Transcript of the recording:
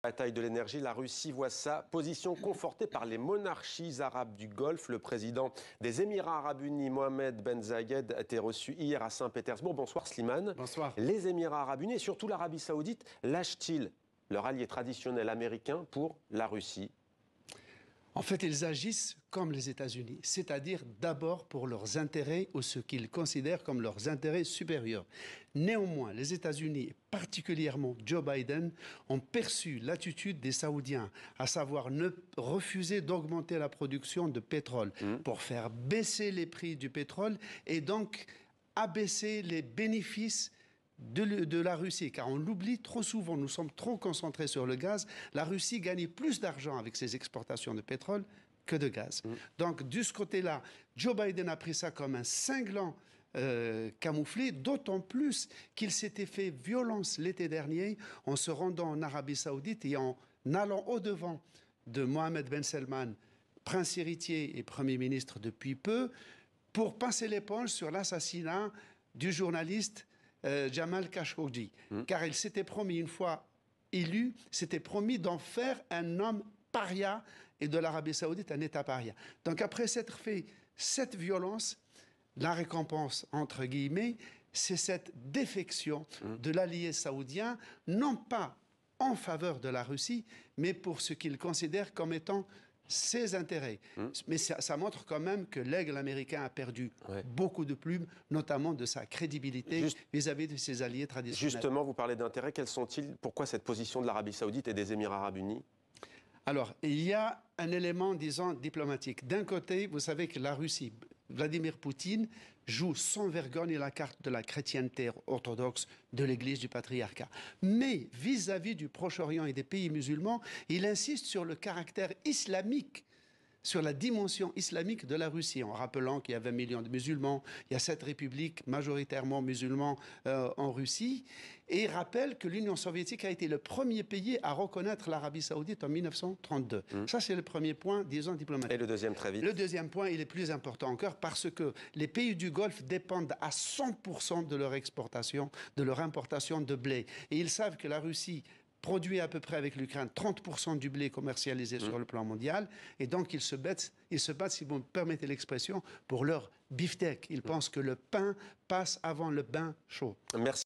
Bataille de l'énergie, la Russie voit sa position confortée par les monarchies arabes du Golfe. Le président des Émirats arabes unis, Mohamed Ben Zayed, a été reçu hier à Saint-Pétersbourg. Bonsoir Slimane. Bonsoir. Les Émirats arabes unis et surtout l'Arabie saoudite lâchent-ils leur allié traditionnel américain pour la Russie? En fait, ils agissent comme les États-Unis, c'est-à-dire d'abord pour leurs intérêts ou ce qu'ils considèrent comme leurs intérêts supérieurs. Néanmoins, les États-Unis, particulièrement Joe Biden, ont perçu l'attitude des Saoudiens, à savoir ne refuser d'augmenter la production de pétrole pour faire baisser les prix du pétrole et donc abaisser les bénéfices de la Russie, car on l'oublie trop souvent, nous sommes trop concentrés sur le gaz. La Russie gagne plus d'argent avec ses exportations de pétrole que de gaz. Donc, de ce côté-là, Joe Biden a pris ça comme un cinglant camouflé, d'autant plus qu'il s'était fait violence l'été dernier en se rendant en Arabie Saoudite et en allant au-devant de Mohamed Ben Salman, prince héritier et Premier ministre depuis peu, pour passer l'éponge sur l'assassinat du journaliste Jamal Khashoggi, car il s'était promis, une fois élu, s'était promis d'en faire un homme paria et de l'Arabie Saoudite un État paria. Donc après s'être fait cette violence, la récompense, entre guillemets, c'est cette défection de l'allié saoudien, non pas en faveur de la Russie, mais pour ce qu'il considère comme étant ses intérêts. Mais ça montre quand même que l'aigle américain a perdu beaucoup de plumes, notamment de sa crédibilité vis-à-vis de ses alliés traditionnels. Justement, vous parlez d'intérêts. Quels sont-ils? Pourquoi cette position de l'Arabie saoudite et des Émirats arabes unis? Alors, il y a un élément, disons, diplomatique. D'un côté, vous savez que la Russie, Vladimir Poutine, joue sans vergogne la carte de la chrétienté orthodoxe de l'Église du patriarcat. Mais vis-à-vis du Proche-Orient et des pays musulmans, il insiste sur le caractère islamique, sur la dimension islamique de la Russie, en rappelant qu'il y a 20 millions de musulmans, il y a 7 républiques majoritairement musulmans en Russie, et il rappelle que l'Union soviétique a été le premier pays à reconnaître l'Arabie saoudite en 1932. Ça, c'est le premier point, disons, diplomatique. Et le deuxième, très vite. Le deuxième point, il est plus important encore, parce que les pays du Golfe dépendent à 100% de leur exportation, de leur importation de blé. Et ils savent que la Russie produit à peu près avec l'Ukraine 30% du blé commercialisé sur le plan mondial. Et donc, ils se battent, si vous me permettez l'expression, pour leur beefsteak. Ils pensent que le pain passe avant le bain chaud. Merci.